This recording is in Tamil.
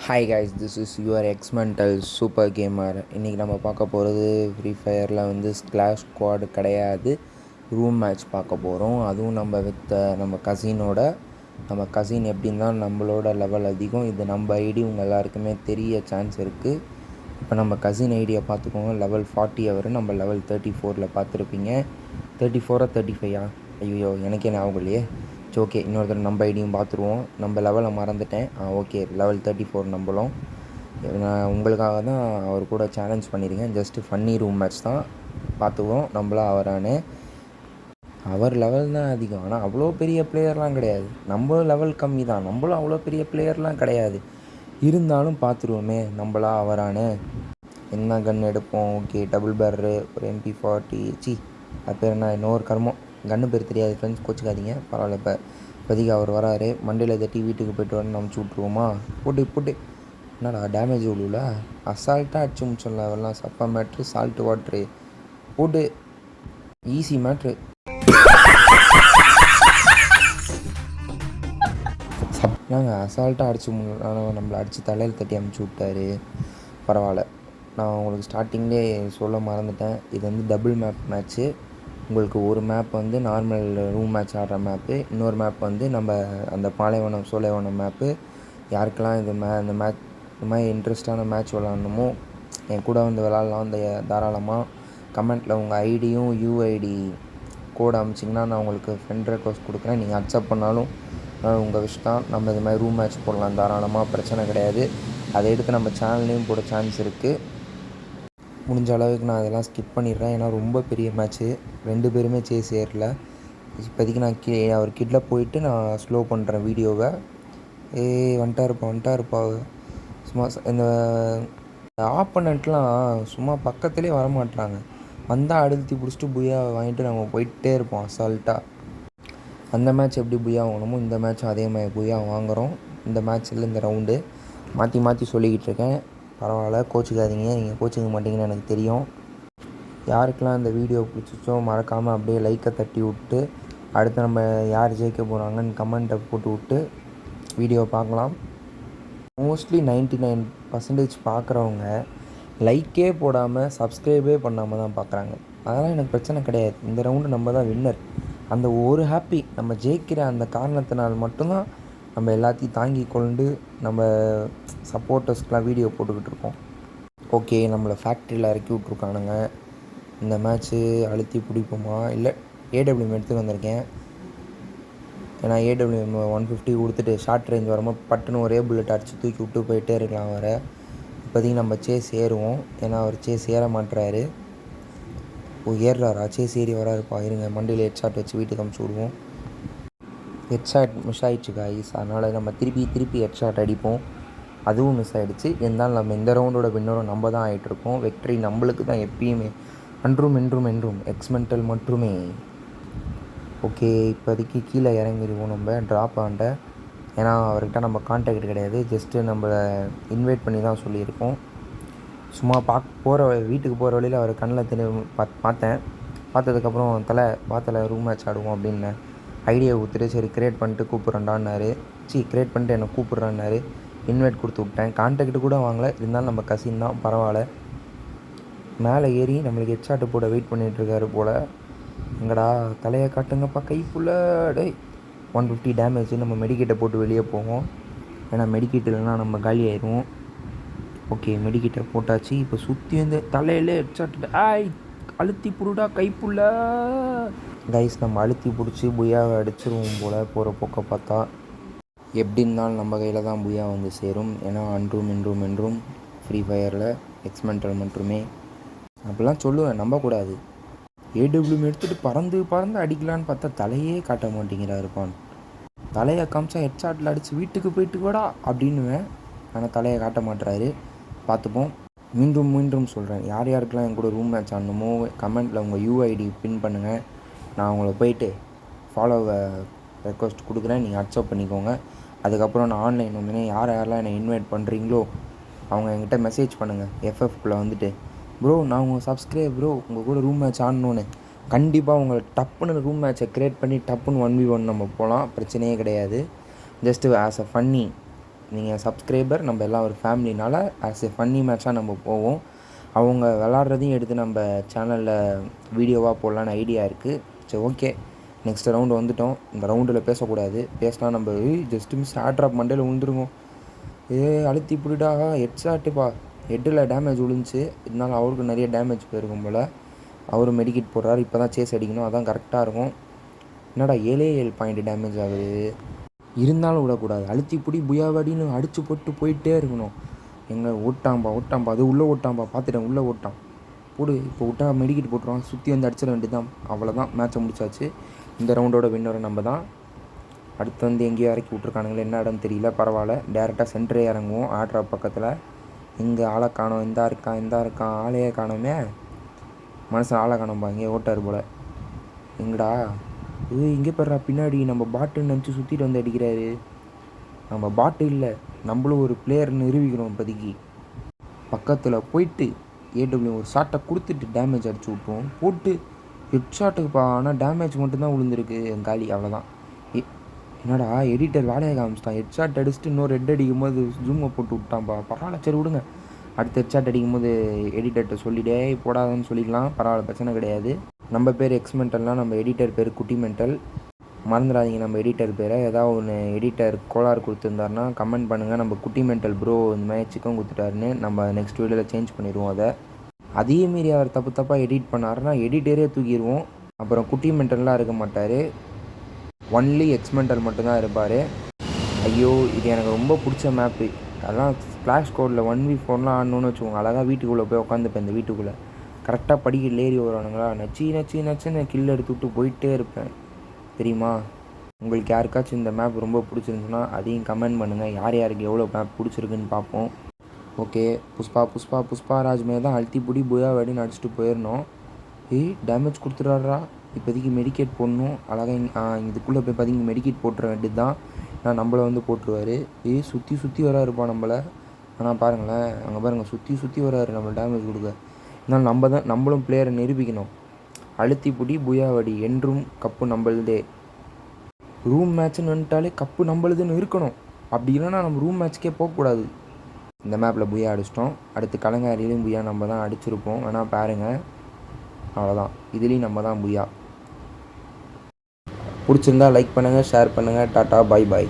Hi guys, this is your experimental super gamer. இன்றைக்கி நம்ம பார்க்க போகிறது ஃப்ரீ ஃபயரில் வந்து கிளாஷ் ஸ்குவாடு கிடையாது, ரூம் மேட்ச் பார்க்க போகிறோம். அதுவும் நம்ம கசின் எப்படின்னா நம்மளோட லெவல் அதிகம். இது நம்ம ஐடி உங்கள் எல்லாருக்குமே தெரிய சான்ஸ் இருக்குது. இப்போ நம்ம கசின் ஐடியை பார்த்துக்கோங்க. லெவல் 40 அவர், நம்ம லெவல் 34 பார்த்துருப்பீங்க. 34 35 ஐயோ எனக்கே ஞாபகம் இல்லையே. சரி, ஓகே, இன்னொருத்தர் நம்ம ஐடியும் பார்த்துருவோம். நம்ம லெவலை மறந்துட்டேன். ஓகே, லெவல் 34 நம்மளும். நான் உங்களுக்காக தான் அவர் கூட சேலஞ்ச் பண்ணியிருக்கேன். ஜஸ்ட்டு ஃபன்னி ரூம் மேட்ச் தான், பார்த்துக்குவோம் நம்மளாம் அவரானு. அவர் லெவல் தான் அதிகம், ஆனால் அவ்வளோ பெரிய பிளேயர்லாம் கிடையாது. நம்ம லெவல் கம்மி தான், நம்மளும் அவ்வளோ பெரிய பிளேயர்லாம் கிடையாது. இருந்தாலும் பார்த்துருவோமே நம்மளா அவரானு. என்ன கன் எடுப்போம்? ஓகே, டபுள் பேரரு, ஒரு MP40. அது பேர் என்ன, இன்னொரு கர்மம் கன்று பேர் தெரியாது ஃப்ரெண்ட்ஸ், கோச்சிக்காதீங்க. பரவாயில்ல. இப்போதைக்கு அவர் வராரு. மண்டேல தட்டி வீட்டுக்கு போய்ட்டு வரணும், அமுச்சு விட்ருவோமா? போட்டு என்னடா டேமேஜ் விழுல, அசால்ட்டாக அடிச்சு முடிச்சிடலாம். அவெல்லாம் சப்பா மேட்ரு, சால்ட்டு வாட்ரு போட்டு ஈஸி மேட்ரு. நாங்கள் அசால்ட்டாக அடிச்சு நம்மளை அடித்து தலையில் தட்டி அமுச்சு விட்டாரு. பரவாயில்ல. நான் உங்களுக்கு ஸ்டார்டிங்லேயே சொல்ல மறந்துட்டேன், இது வந்து டபுள் மேட்ச்சு. உங்களுக்கு ஒரு மேப் வந்து நார்மல் ரூம் மேட்ச் ஆடுற மேப்பு, இன்னொரு மேப் வந்து நம்ம அந்த சோலைவனம் மேப்பு. யாருக்கெல்லாம் இந்த மாதிரி இன்ட்ரெஸ்டான மேட்ச் விளாட்ணுமோ என் கூட வந்து விளாட்லாம். இந்த தாராளமாக கமெண்ட்டில் உங்கள் ஐடியும் யூஐடி கோடு அமிச்சிங்கன்னா நான் உங்களுக்கு ஃப்ரெண்ட் ரெக்வஸ்ட் கொடுக்குறேன். நீங்கள் அக்செப்ட் பண்ணாலும் உங்கள் விஷ் தான். நம்ம இது மாதிரி ரூம் மேட்ச் போடலாம் தாராளமாக, பிரச்சனை கிடையாது. அதை எடுத்து நம்ம சேனல்லையும் போட சான்ஸ் இருக்குது. முடிஞ்ச அளவுக்கு நான் அதெல்லாம் ஸ்கிப் பண்ணிடுறேன், ஏன்னா ரொம்ப பெரிய மேட்ச்சு. 2 பேருமே சேஸ் ஏறல. இப்போதைக்கு நான் அவர் கிட்ட போயிட்டு நான் ஸ்லோ பண்ணுறேன் வீடியோவை. வந்துட்டாருப்பா. சும்மா இந்த ஆப்பனண்ட்லாம் சும்மா பக்கத்துலேயே வரமாட்றாங்க. வந்தால் அழுத்தி பிடிச்சிட்டு புயா வாங்கிட்டு நம்ம போயிட்டே இருப்போம் அசால்ட்டாக. அந்த மேட்ச் எப்படி புயா வாங்கணுமோ இந்த மேட்ச்சும் அதே மாதிரி புயா வாங்குகிறோம். இந்த மேட்ச்சில் இந்த ரவுண்டு மாற்றி சொல்லிக்கிட்டு இருக்கேன். பரவாயில்ல, கோச்சிக்காதீங்க. நீங்கள் கோச்சிக்க மாட்டீங்கன்னு எனக்கு தெரியும். யாருக்கெல்லாம் இந்த வீடியோ பிடிச்சிச்சோ மறக்காமல் அப்படியே லைக்கை தட்டி விட்டு, அடுத்து நம்ம யார் ஜெயிக்க போகிறாங்கன்னு கமெண்ட்டை போட்டு விட்டு வீடியோ பார்க்கலாம். மோஸ்ட்லி 99% பார்க்குறவங்க லைக்கே போடாமல் சப்ஸ்கிரைபே பண்ணாமல் தான் பார்க்குறாங்க. அதெல்லாம் எனக்கு பிரச்சனை கிடையாது. இந்த ரவுண்டு நம்ம தான் வின்னர். அந்த ஒரு ஹாப்பி, நம்ம ஜெயிக்கிற அந்த காரணத்தினால் மட்டும்தான் நம்ம எல்லாத்தையும் தாங்கி கொண்டு நம்ம சப்போர்ட்டர்ஸ்க்கெலாம் வீடியோ போட்டுக்கிட்டு இருக்கோம். ஓகே, நம்மளை ஃபேக்ட்ரியில் இறக்கி விட்ருக்கானுங்க. இந்த மேட்ச்சு அழுத்தி பிடிப்போமா? இல்லை, ஏடபிள்யூஎம் எடுத்து வந்திருக்கேன். ஏன்னா ஏடபிள்யூஎம் 150 கொடுத்துட்டு ஷார்ட் ரேஞ்ச் வரும்போது பட்டுன்னு ஒரே புல்லட் அடித்து தூக்கி விட்டு போயிட்டே இருக்கலாம். வர இப்போதைக்கு நம்ம சேஸ் ஏறுவோம், ஏன்னா அவர் சேஸ் ஏற மாட்டுறாரு. ஏறுறாரா? சேஸ் ஏறி வராருப்பா. இருங்க, மண்டியில் ஹெட்ஷாட் வச்சு வீட்டுக்கு அமுச்சு விடுவோம். ஹெட்ஷாட் மிஸ் ஆகிடுச்சு காய்ஸ், அதனால் நம்ம திருப்பி ஹெட்ஷாட் அடிப்போம். அதுவும் மிஸ் ஆகிடுச்சு. இருந்தாலும் நம்ம இந்த ரவுண்டோட வின்னரும் நம்ம தான் ஆகிட்ருக்கோம். வெக்ட்ரி நம்மளுக்கு தான் எப்பயுமே, என்றும் எக்ஸ்மெண்டல் மட்டுமே. ஓகே, இப்போதைக்கு கீழே இறங்கிடுவோம். நம்ம ட்ராப் ஆண்ட, ஏன்னா அவர்கிட்ட நம்ம கான்டாக்ட் கிடையாது. ஜஸ்ட்டு நம்மளை இன்வைட் பண்ணி தான் சொல்லியிருக்கோம். சும்மா வீட்டுக்கு போகிற வழியில் அவர் கண்ணில் பார்த்ததுக்கப்புறம் தலை ரூம் மேட்ச் ஆடுவோம் அப்படின்னு ஐடியா கொடுத்துட்டு, சரி கிரியேட் பண்ணிட்டு கூப்பிட்றேன்டான்னாரு. கிரியேட் பண்ணிட்டு என்னை கூப்பிட்றான்னாரு. இன்வைட் கொடுத்து விட்டேன். கான்டாக்ட் கூட வாங்கலை. இருந்தாலும் நம்ம கசின் தான், பரவாயில்ல. மேலே ஏறி நம்மளுக்கு ஹெட்ஷாட்டு போட வெயிட் பண்ணிகிட்ருக்காரு போல். எங்கடா தலையை காட்டுங்கப்பா, கைப்புள்ள. 150 டேமேஜ். நம்ம மெடிக்கெட்டை போட்டு வெளியே போவோம், ஏன்னா மெடிக்கெட் இல்லைன்னா நம்ம காலி ஆயிடுவோம். ஓகே, மெடிக்கெட்டை போட்டாச்சு. இப்போ சுற்றி வந்து தலையிலே ஹெட்ஷாட்டு. அழுத்தி புடுடா கைப்புள்ள. கைஸ், நம்ம அழுத்தி பிடிச்சி புயாவை அடிச்சிருவோம் போல் போகிற போக்க பார்த்தா. எப்படி இருந்தாலும் நம்ம கையில் தான் புயா வந்து சேரும், ஏன்னா என்றும் ஃப்ரீ ஃபயரில் எக்ஸ்மெண்டல் மட்டுமே. அப்படிலாம் சொல்லுவேன், நம்பக்கூடாது. ஏடபிள்யூஎம் எடுத்துகிட்டு பறந்து அடிக்கலான்னு பார்த்தா தலையே காட்ட மாட்டேங்கிறாருப்பான். தலையை காமிச்சா ஹெட்ஷாட்டில் அடித்து வீட்டுக்கு போயிட்டு வாடா அப்படின்னுவேன், ஆனால் தலையை காட்ட மாட்டுறாரு. பார்த்துப்போம். மீண்டும் சொல்கிறேன், யாருக்கெல்லாம் என் கூட ரூம் மேட்ச் ஆடணுமோ கமெண்ட்டில் உங்கள் யூஐடி பின் பண்ணுங்கள். நான் உங்களை போயிட்டு ஃபாலோவை ரெக்வஸ்ட் கொடுக்குறேன், நீங்கள் அக்செப்ட் பண்ணிக்கோங்க. அதுக்கப்புறம் நான் ஆன்லைன் வந்தேனே, யாரெல்லாம் என்னை இன்வைட் பண்ணுறீங்களோ அவங்க என்கிட்ட மெசேஜ் பண்ணுங்கள். FFக்குள்ளே வந்துட்டு, ப்ரோ நான் உங்கள் சப்ஸ்கிரைப் ப்ரோ, உங்கள் கூட ரூம் மேட்ச் ஆடணுன்னு. கண்டிப்பாக உங்களை டப்புன்னு ரூம் மேட்ச்சை க்ரியேட் பண்ணி டப்புன்னு 1v1 நம்ம போகலாம், பிரச்சனையே கிடையாது. ஜஸ்ட்டு ஆஸ் அ ஃபன்னி நீங்கள் சப்ஸ்கிரைபர், நம்ம எல்லாம் ஒரு ஃபேமிலினால ஆஸ் எ ஃபன்னி மேட்சாக நம்ம போவோம். அவங்க விளாட்றதையும் எடுத்து நம்ம சேனலில் வீடியோவாக போடலான்னு ஐடியா இருக்குது. சரி, ஓகே. நெக்ஸ்ட் ரவுண்டு வந்துட்டோம். இந்த ரவுண்டில் பேசக்கூடாது. பேசினா நம்ம ஜஸ்ட்டு மிஸ் ஹேர் ட்ராப் மண்டையில் விழுந்துருவோம். அழுத்தி பிடிடா, ஹெட் ஷாட்டுப்பா. ஹெட்டில் டேமேஜ் விழுந்துச்சு. இதனால அவருக்கு நிறைய டேமேஜ் போயிருக்கும் போல். அவர் மெடிக்கிட் போடுறாரு. இப்போ தான் சேஸ் அடிக்கணும், அதான் கரெக்டாக இருக்கும். என்னடா 7 பாயிண்ட் டேமேஜ் ஆகுது. இருந்தாலும் விடக்கூடாது. அழுத்தி பிடி புயாவாடின்னு அடித்து போட்டு போயிட்டே இருக்கணும். எங்கே ஓட்டாம்பா அது உள்ளே ஓட்டாம்பா, பார்த்துட்டேன், உள்ளே ஓட்டான். போடு. இப்போ விட்டா மெடிக்கிட் போட்டுருவான். சுற்றி வந்து அடிச்சிட வேண்டியது தான். அவ்வளோதான், மேட்சை முடிச்சாச்சு. இந்த ரவுண்டோட வின்னரை நம்ம தான். அடுத்து வந்து எங்கேயோ இறக்கி விட்ருக்கானுங்களே, என்ன இடம் தெரியல. பரவாயில்ல, டேரெக்டாக சென்டரே இறங்குவோம். ஆட்ராப் பக்கத்தில். இங்கே ஆளை காணோம். இந்தா இருக்கான். ஆளையே காணோமே. மனுஷன் ஆளை காணோம்பா. இங்கே ஓட்டார் போல். எங்கடா இங்கே போடுறா, பின்னாடி நம்ம பாட்டுன்னு நினச்சி சுற்றிட்டு வந்து அடிக்கிறாரு. நம்ம பாட்டு இல்லை, நம்மளும் ஒரு பிளேயர் நிரூபிக்கிறோம். இப்போதைக்கு பக்கத்தில் போயிட்டு ஏடபிள்யூ ஒரு ஷாட்டை கொடுத்துட்டு டேமேஜ் அடிச்சு விட்ருவோம். போட்டு ஹெட் ஷாட்டுக்குப்பா. ஆனால் டேமேஜ் மட்டும்தான் விழுந்திருக்கு. காலி, அவ்வளோதான். என்னடா எடிட்டர் வேலையை காமிச்சிட்டான். ஹெட் ஷாட் அடிச்சுட்டு இன்னொரு ஹெட் அடிக்கும் போது ஜூமை போட்டு விட்டான்ப்பா. பரவாயில்ல, சரி விடுங்க. அடுத்த ஹெட் ஷாட் அடிக்கும் போது எடிட்டர்கிட்ட சொல்லிட்டே போடாதுன்னு சொல்லிக்கலாம். பரவாயில்ல, பிரச்சனை கிடையாது. நம்ம பேர் எக்ஸ்மெண்டல்னால் நம்ம எடிட்டர் பேர் குட்டி மென்டல். மறந்துடாதீங்க நம்ம எடிட்டர் பேரை. ஏதாவது ஒன்று எடிட்டர் கோளாறு கொடுத்துருந்தாருன்னா கமெண்ட் பண்ணுங்கள். நம்ம குட்டி மென்டல் ப்ரோ இந்த மாதிரி சிக்கன் கொடுத்துட்டாருன்னு நம்ம நெக்ஸ்ட் வீடியோவில் சேஞ்ச் பண்ணிடுவோம். அதே மாரி அவர் தப்பாக எடிட் பண்ணாருன்னா எடிட்டரே தூக்கிடுவோம். அப்புறம் குட்டி மென்டல்லாம் இருக்க மாட்டார். ஒன்லி எக்ஸ்மெண்டல் மட்டும்தான் இருப்பார். ஐயோ, இது எனக்கு ரொம்ப பிடிச்ச மேப்பு. அதெல்லாம் ஃப்ளாஷ் கோடில் 1v4 ஆடணுன்னு வச்சுக்கோங்க. அழகாக வீட்டுக்குள்ளே போய் உட்காந்துப்பேன். இந்த வீட்டுக்குள்ளே கரெக்டாக படிக்கல ஏறி வருவானுங்களா, நச்சுன்னு கில் எடுத்து விட்டு போயிட்டே இருப்பேன். தெரியுமா? உங்களுக்கு யாருக்காச்சும் இந்த மேப் ரொம்ப பிடிச்சிருந்துச்சுன்னா அதையும் கமெண்ட் பண்ணுங்கள். யாருக்கு எவ்வளோ மேப் பிடிச்சிருக்குன்னு பார்ப்போம். ஓகே, புஷ்பா ராஜ்மே தான் அழுத்தி பிடி புயா வாடின்னு அடிச்சுட்டு போயிடணும். டேமேஜ் கொடுத்துட்றா. இப்போதைக்கு மெடிக்கேட் போடணும். அழகாக இதுக்குள்ளே போய் பார்த்தீங்கன்னா மெடிக்கேட் போட்டுற வேண்டியது தான். நான் நம்மளை வந்து போட்டுருவார். சுற்றி வராருப்பா நம்மளை. ஆனால் பாருங்களேன், அங்கே பாருங்கள், சுற்றி வராரு நம்ம டேமேஜ் கொடுக்க. இதனால் நம்மளும் பிளேயரை நிரூபிக்கணும். அழுத்தி பிடி புயாவாடி என்றும் கப்பு நம்மளுதே. ரூம் மேட்ச்னு வந்துட்டாலே கப்பு நம்மளுதுன்னு இருக்கணும். அப்படி இல்லைன்னா நம்ம ரூம் மேட்ச்க்கே போகக்கூடாது. இந்த மேப்பில் புயா அடிச்சிட்டோம். அடுத்து கலங்காரிலையும் புயா நம்ம தான் அடிச்சிருப்போம். ஆனால் பாருங்கள், அவ்வளோதான். இதுலேயும் நம்ம தான் புயா. பிடிச்சிருந்தா லைக் பண்ணுங்கள், ஷேர் பண்ணுங்கள். டாட்டா, பாய்.